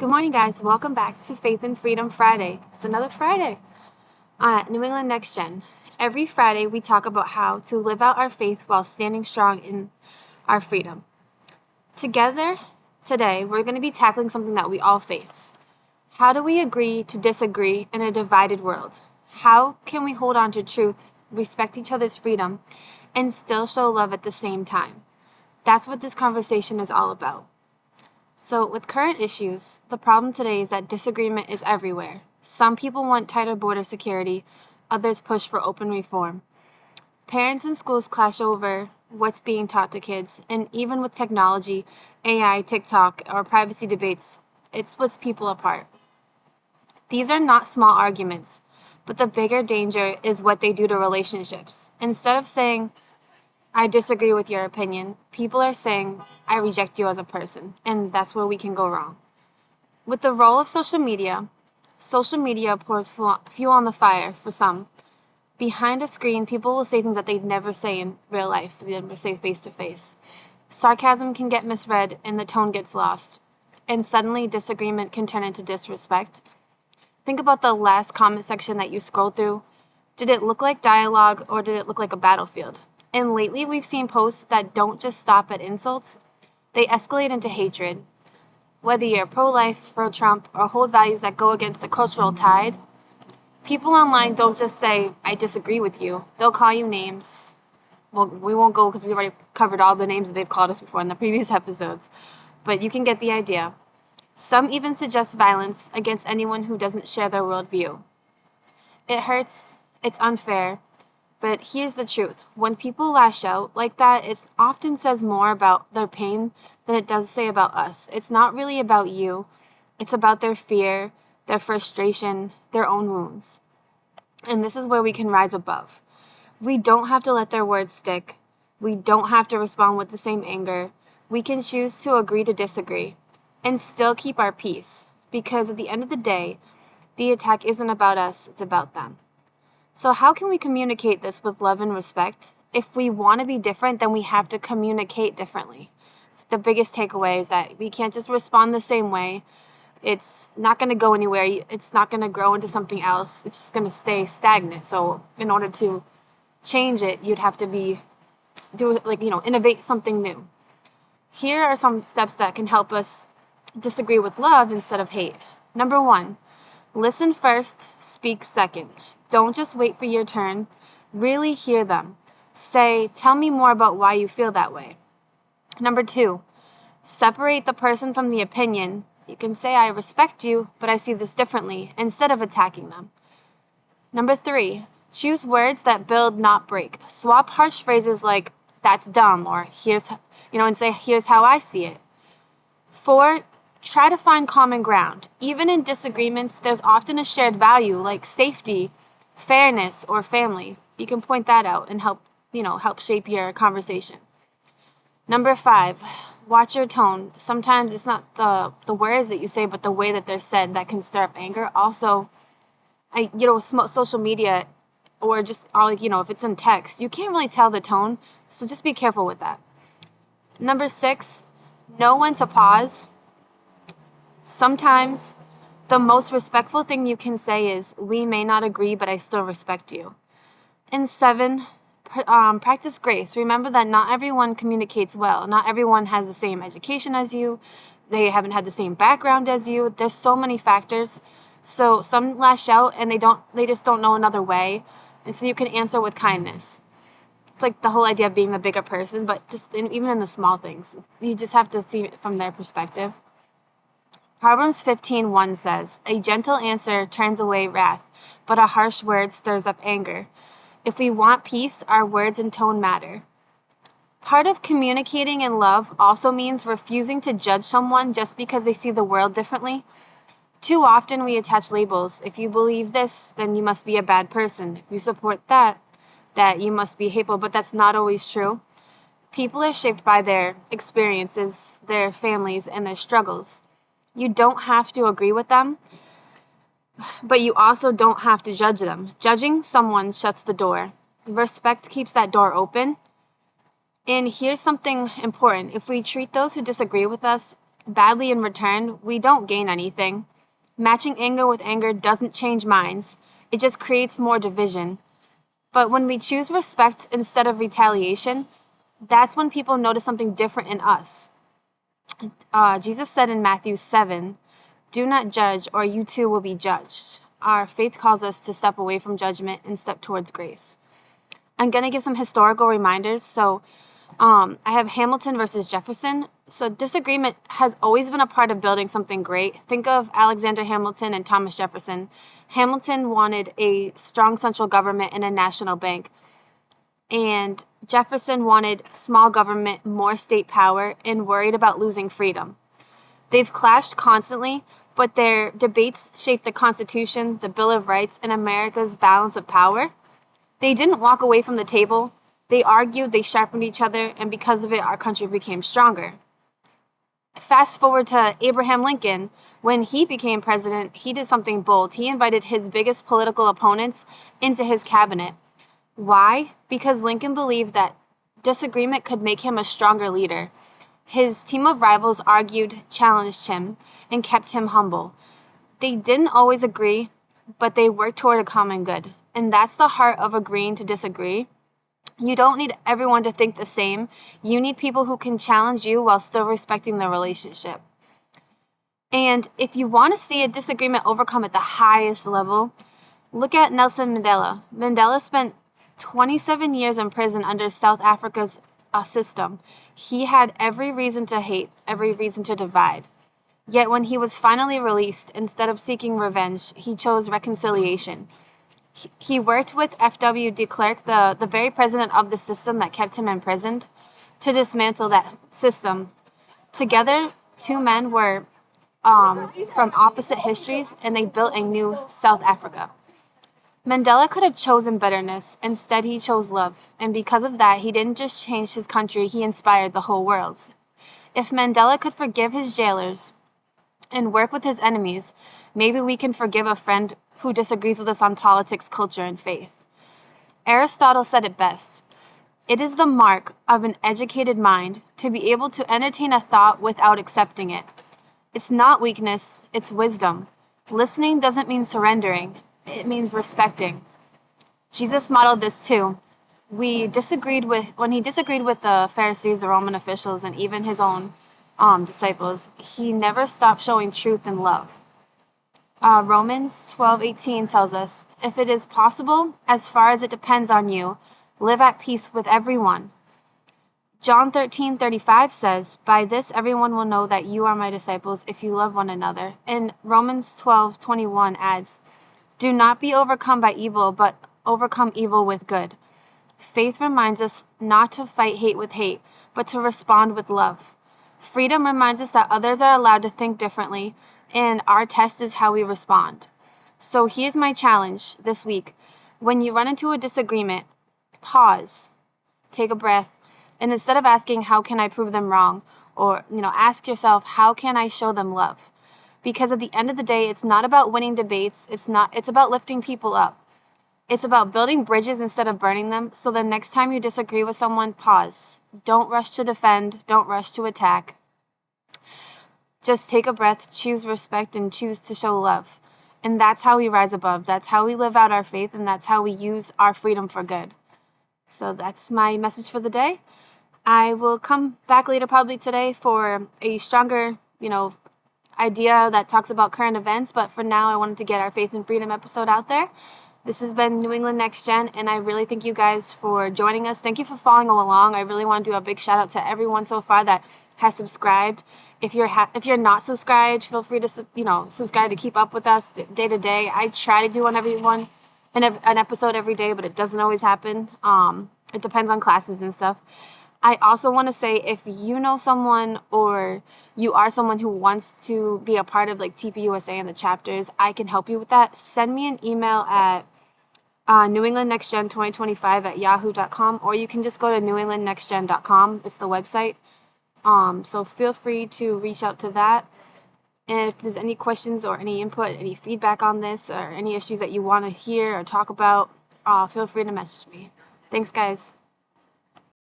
Good morning, guys. Welcome back to Faith and Freedom Friday. It's another Friday on New England Next Gen. Every Friday, we talk about how to live out our faith while standing strong in our freedom. Together, today, we're going to be tackling something that we all face. How do we agree to disagree in a divided world? How can we hold on to truth, respect each other's freedom, and still show love at the same time? That's what this conversation is all about. So with current issues, the problem today is that disagreement is everywhere. Some people want tighter border security, others push for open reform. Parents and schools clash over what's being taught to kids, and even with technology, AI, TikTok, or privacy debates, it splits people apart. These are not small arguments, but the bigger danger is what they do to relationships. Instead of saying, I disagree with your opinion, people are saying, I reject you as a person, and that's where we can go wrong. With the role of social media pours fuel on the fire for some. Behind a screen, people will say things that they'd never say in real life, they never say face to face. Sarcasm can get misread and the tone gets lost, and suddenly disagreement can turn into disrespect. Think about the last comment section that you scrolled through. Did it look like dialogue or did it look like a battlefield? And lately, we've seen posts that don't just stop at insults, they escalate into hatred. Whether you're pro-life, pro-Trump, or hold values that go against the cultural tide, people online don't just say, I disagree with you. They'll call you names. Well, we won't go because we've already covered all the names that they've called us before in the previous episodes. But you can get the idea. Some even suggest violence against anyone who doesn't share their worldview. It hurts, it's unfair. But here's the truth. When people lash out like that, it often says more about their pain than it does say about us. It's not really about you. It's about their fear, their frustration, their own wounds. And this is where we can rise above. We don't have to let their words stick. We don't have to respond with the same anger. We can choose to agree to disagree and still keep our peace. Because at the end of the day, the attack isn't about us, it's about them. So how can we communicate this with love and respect? If we want to be different, then we have to communicate differently. The biggest takeaway is that we can't just respond the same way. It's not going to go anywhere. It's not going to grow into something else. It's just going to stay stagnant. So in order to change it, you'd have to innovate something new. Here are some steps that can help us disagree with love instead of hate. Number 1, listen first, speak second. Don't just wait for your turn. Really hear them. Say, tell me more about why you feel that way. Number 2, separate the person from the opinion. You can say, I respect you, but I see this differently, instead of attacking them. Number 3, choose words that build, not break. Swap harsh phrases like, that's dumb, or and say, here's how I see it. 4, try to find common ground. Even in disagreements, there's often a shared value like safety, fairness, or family. You can point that out and help shape your conversation. Number 5, watch your tone. Sometimes it's not the words that you say, but the way that they're said that can stir up anger. Also, social media or just if it's in text, you can't really tell the tone. So just be careful with that. Number 6, know when to pause. Sometimes the most respectful thing you can say is, we may not agree, but I still respect you. And 7, practice grace. Remember that not everyone communicates well. Not everyone has the same education as you. They haven't had the same background as you. There's so many factors. So some lash out and they just don't know another way. And so you can answer with kindness. It's like the whole idea of being the bigger person, but even in the small things, you just have to see it from their perspective. Proverbs 15:1 says, a gentle answer turns away wrath, but a harsh word stirs up anger. If we want peace, our words and tone matter. Part of communicating in love also means refusing to judge someone just because they see the world differently. Too often we attach labels. If you believe this, then you must be a bad person. If you support that you must be hateful, but that's not always true. People are shaped by their experiences, their families, and their struggles. You don't have to agree with them, but you also don't have to judge them. Judging someone shuts the door. Respect keeps that door open. And here's something important. If we treat those who disagree with us badly in return, we don't gain anything. Matching anger with anger doesn't change minds, it just creates more division. But when we choose respect instead of retaliation, that's when people notice something different in us. Jesus said in Matthew 7, "Do not judge, or you too will be judged." Our faith calls us to step away from judgment and step towards grace. I'm going to give some historical reminders. So I have Hamilton versus Jefferson. So disagreement has always been a part of building something great. Think of Alexander Hamilton and Thomas Jefferson. Hamilton wanted a strong central government and a national bank. And Jefferson wanted small government, more state power, and worried about losing freedom. They've clashed constantly, but their debates shaped the Constitution, the Bill of Rights, and America's balance of power. They didn't walk away from the table. They argued, they sharpened each other, and because of it, our country became stronger. Fast forward to Abraham Lincoln. When he became president, he did something bold. He invited his biggest political opponents into his cabinet. Why? Because Lincoln believed that disagreement could make him a stronger leader. His team of rivals argued, challenged him, and kept him humble. They didn't always agree, but they worked toward a common good. And that's the heart of agreeing to disagree. You don't need everyone to think the same. You need people who can challenge you while still respecting the relationship. And if you want to see a disagreement overcome at the highest level, look at Nelson Mandela. Mandela spent 27 years in prison under South Africa's system. He had every reason to hate, every reason to divide. Yet when he was finally released, instead of seeking revenge, he chose reconciliation. He worked with F.W. de Klerk, the very president of the system that kept him imprisoned, to dismantle that system. Together, two men were from opposite histories, and they built a new South Africa. Mandela could have chosen bitterness. Instead, he chose love. And because of that, he didn't just change his country, he inspired the whole world. If Mandela could forgive his jailers and work with his enemies, maybe we can forgive a friend who disagrees with us on politics, culture, and faith. Aristotle said it best. It is the mark of an educated mind to be able to entertain a thought without accepting it. It's not weakness, it's wisdom. Listening doesn't mean surrendering. It means respecting. Jesus modeled this too. When he disagreed with the Pharisees, the Roman officials, and even his own disciples, he never stopped showing truth and love. Romans 12:18 tells us, "If it is possible, as far as it depends on you, live at peace with everyone." John 13:35 says, "By this everyone will know that you are my disciples if you love one another." And Romans 12:21 adds, "Do not be overcome by evil, but overcome evil with good." Faith reminds us not to fight hate with hate, but to respond with love. Freedom reminds us that others are allowed to think differently, and our test is how we respond. So here's my challenge this week. When you run into a disagreement, pause, take a breath, and instead of asking, how can I prove them wrong? Or, ask yourself, how can I show them love? Because at the end of the day, it's not about winning debates. It's about lifting people up. It's about building bridges instead of burning them. So the next time you disagree with someone, pause. Don't rush to defend. Don't rush to attack. Just take a breath, choose respect, and choose to show love. And that's how we rise above. That's how we live out our faith, and that's how we use our freedom for good. So that's my message for the day. I will come back later, probably today, for a stronger, idea that talks about current events. But for now, I wanted to get our Faith and Freedom episode out there. This has been New England Next Gen, and I really thank you guys for joining us. Thank you for following along. I really want to do a big shout out to everyone so far that has subscribed. If you're not subscribed, feel free to subscribe to keep up with us day to day. I try to do an episode every day, but it doesn't always happen. It depends on classes and stuff. I also want to say, if you know someone or you are someone who wants to be a part of TPUSA and the chapters, I can help you with that. Send me an email at NewEnglandNextGen2025@yahoo.com, or you can just go to NewEnglandNextGen.com. It's the website. So feel free to reach out to that. And if there's any questions or any input, any feedback on this, or any issues that you want to hear or talk about, feel free to message me. Thanks, guys.